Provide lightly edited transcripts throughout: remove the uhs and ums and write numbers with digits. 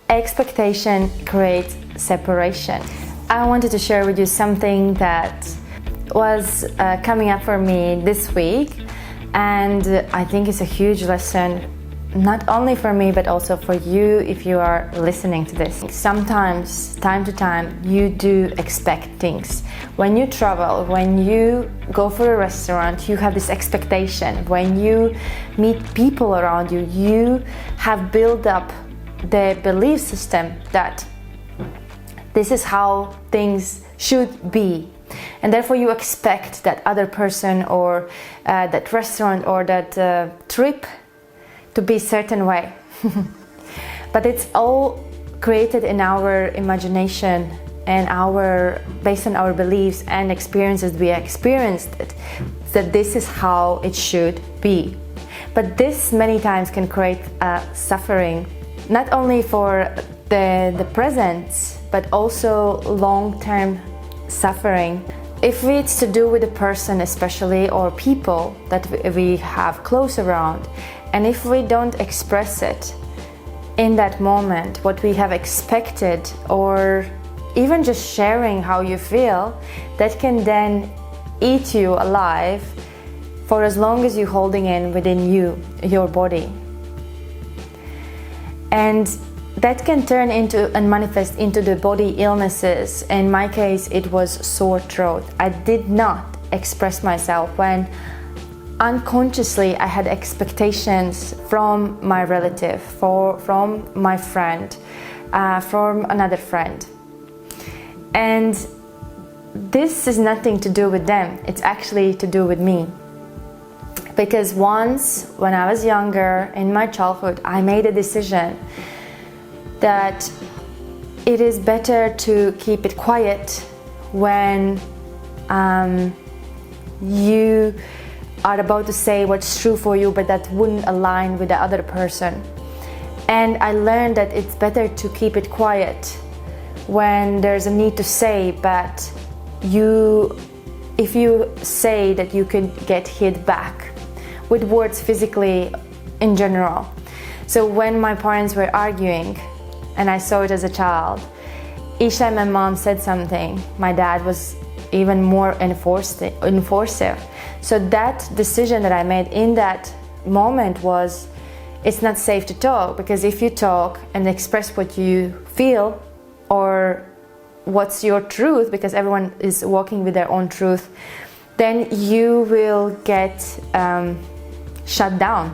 Expectation creates separation. I wanted to share with you something that was coming up for me this week, and I think it's a huge lesson, not only for me but also for you if you are listening to this. Sometimes, time to time, you do expect things. When you travel, when you go for a restaurant, you have this expectation. When you meet people around you, you have built up the belief system that this is how things should be, and therefore you expect that other person or that restaurant or that trip to be a certain way. But it's all created in our imagination and based on our beliefs and experiences we experienced it, that this is how it should be. But this many times can create suffering, not only for the present, but also long-term suffering. If it's to do with a person especially, or people that we have close around, and if we don't express it in that moment, what we have expected, or even just sharing how you feel, that can then eat you alive for as long as you're holding in within you, your body. And that can turn into and manifest into the body illnesses. In my case, it was sore throat. I did not express myself when unconsciously I had expectations from my relative, from my friend, from another friend. And this is nothing to do with them, it's actually to do with me. Because once, when I was younger, in my childhood, I made a decision that it is better to keep it quiet when you are about to say what's true for you, but that wouldn't align with the other person. And I learned that it's better to keep it quiet when there's a need to say, but if you say that, you could get hit back with words physically in general. So when my parents were arguing, and I saw it as a child, each time my mom said something, my dad was even more enforcive. So that decision that I made in that moment was, it's not safe to talk, because if you talk and express what you feel or what's your truth, because everyone is walking with their own truth, then you will get shut down.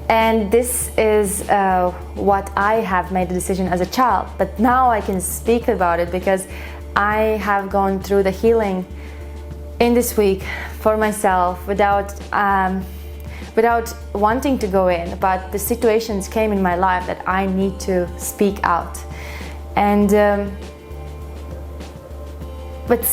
And this is what I have made the decision as a child. But now I can speak about it because I have gone through the healing in this week for myself without wanting to go in. But the situations came in my life that I need to speak out. And but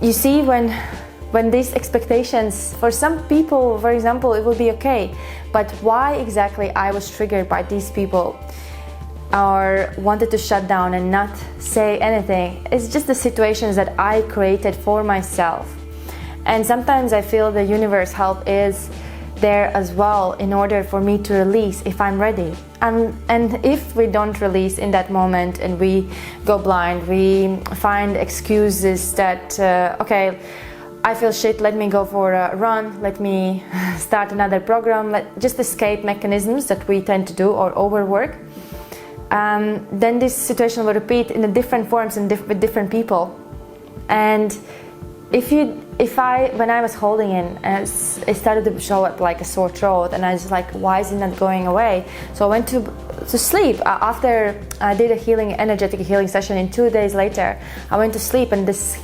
you see, when these expectations, for some people, for example, it will be okay, but why exactly I was triggered by these people or wanted to shut down and not say anything, it's just the situations that I created for myself. And sometimes I feel the universe help is there as well in order for me to release if I'm ready. And if we don't release in that moment and we go blind, we find excuses that, okay, I feel shit, let me go for a run, let me start another program, just escape mechanisms that we tend to do or overwork. Then this situation will repeat in different forms and with different people. And when I was holding in, it started to show up like a sore throat, and I was like, why is it not going away? So I went to sleep. After I did a energetic healing session, and 2 days later, I went to sleep, and this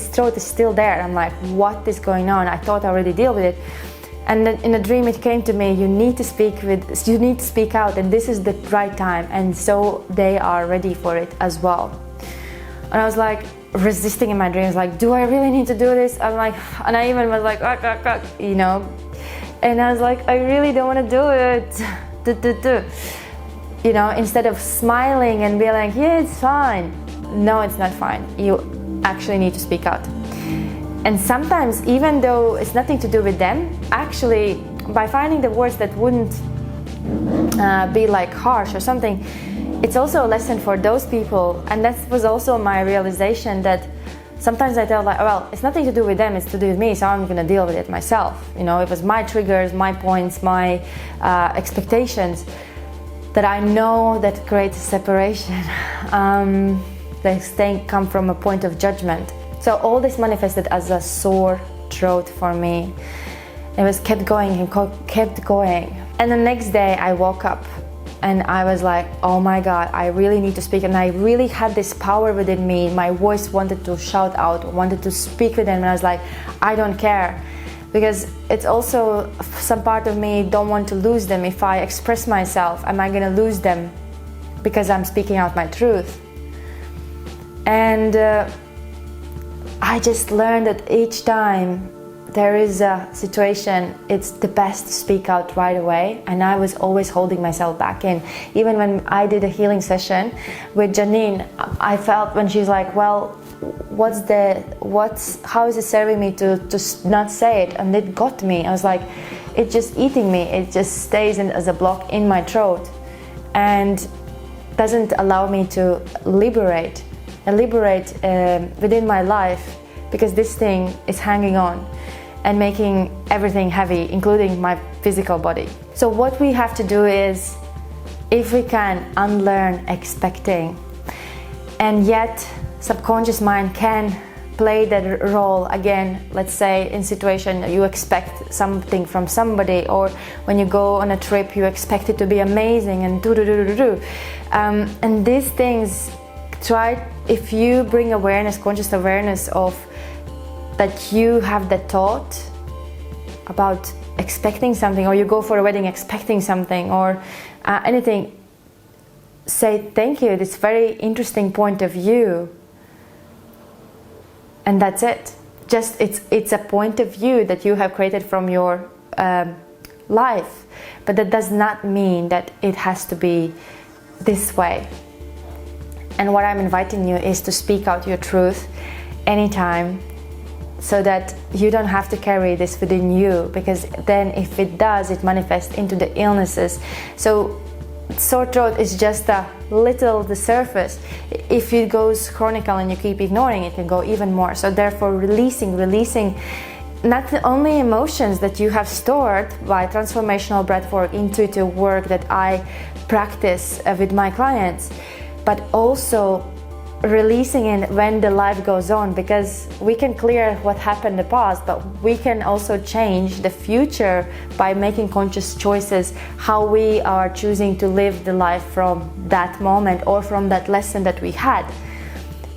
throat is still there. I'm like, what is going on? I thought I already dealt with it. And then in a dream it came to me, you need to speak out, and this is the right time. And so they are ready for it as well. And I was like resisting in my dreams, like, do I really need to do this? I'm like, and I even was like, you know, and I was like, I really don't want to do it. You know, instead of smiling and be like, yeah, it's fine. No, it's not fine. You actually need to speak out. And sometimes, even though it's nothing to do with them, actually, by finding the words that wouldn't be like harsh or something. It's also a lesson for those people, and that was also my realization that sometimes I tell like, well, it's nothing to do with them, it's to do with me, so I'm gonna deal with it myself. You know, it was my triggers, my points, my expectations that I know that creates separation. They come from a point of judgment. So all this manifested as a sore throat for me. It was kept going and kept going. And the next day I woke up and I was like, oh my God, I really need to speak. And I really had this power within me. My voice wanted to shout out, wanted to speak with them. And I was like, I don't care. Because it's also some part of me don't want to lose them. If I express myself, am I gonna lose them because I'm speaking out my truth? And I just learned that each time there is a situation, it's the best to speak out right away. And I was always holding myself back in. Even when I did a healing session with Janine, I felt when she's like, well, how is it serving me to not say it? And it got me. I was like, it's just eating me. It just stays as a block in my throat and doesn't allow me to liberate within my life, because this thing is hanging on and making everything heavy, including my physical body. So what we have to do is, if we can, unlearn expecting. And yet subconscious mind can play that role again. Let's say in situation you expect something from somebody, or when you go on a trip you expect it to be amazing and and these things, if you bring awareness, conscious awareness of that you have the thought about expecting something, or you go for a wedding expecting something, or anything, say thank you, this very interesting point of view, and that's it. Just it's a point of view that you have created from your life, but that does not mean that it has to be this way. And what I'm inviting you is to speak out your truth anytime, so that you don't have to carry this within you, because then if it does, it manifests into the illnesses. So sore throat is just the surface. If it goes chronical and you keep ignoring, it can go even more. So therefore releasing not only emotions that you have stored by transformational breathwork, intuitive work that I practice with my clients, but also releasing it when the life goes on, because we can clear what happened in the past, but we can also change the future by making conscious choices, how we are choosing to live the life from that moment or from that lesson that we had.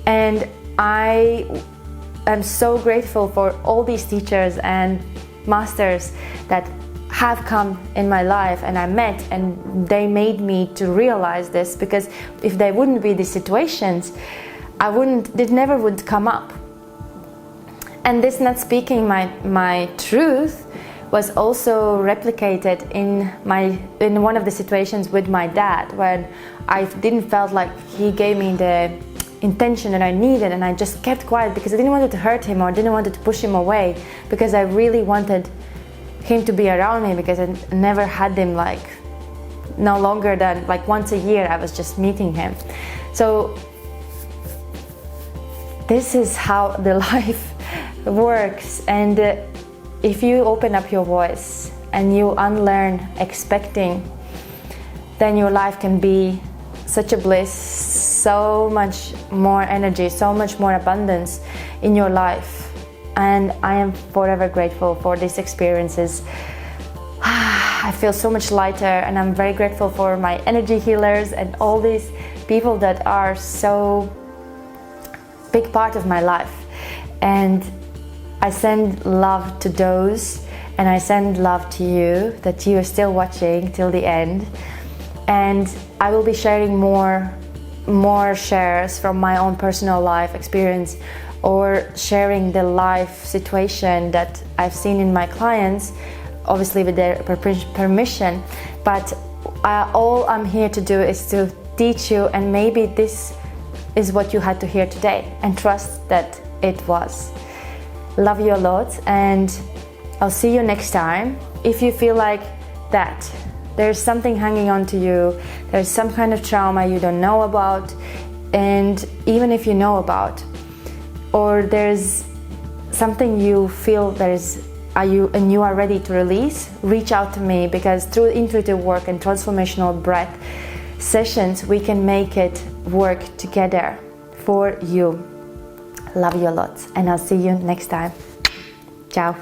And I am so grateful for all these teachers and masters that have come in my life and I met, and they made me to realize this, because if they wouldn't be these situations, it never would come up. And this not speaking my truth was also replicated in one of the situations with my dad, when I didn't felt like he gave me the intention that I needed, and I just kept quiet because I didn't want to hurt him, or didn't want to push him away, because I really wanted him to be around me, because I never had him no longer than once a year I was just meeting him. So this is how the life works. And if you open up your voice and you unlearn expecting, then your life can be such a bliss, so much more energy, so much more abundance in your life. And I am forever grateful for these experiences. I feel so much lighter, and I'm very grateful for my energy healers and all these people that are so big part of my life. And I send love to those, and I send love to you, that you are still watching till the end. And I will be sharing more shares from my own personal life experience, or sharing the life situation that I've seen in my clients, obviously with their permission. But all I'm here to do is to teach you, and maybe this is what you had to hear today, and trust that it was. Love you a lot, and I'll see you next time. If you feel like that there's something hanging on to you, there's some kind of trauma you don't know about, and even if you know about, or there's something you feel and you are ready to release, reach out to me, because through intuitive work and transformational breath sessions, we can make it work together for you. Love you lots, and I'll see you next time. Ciao.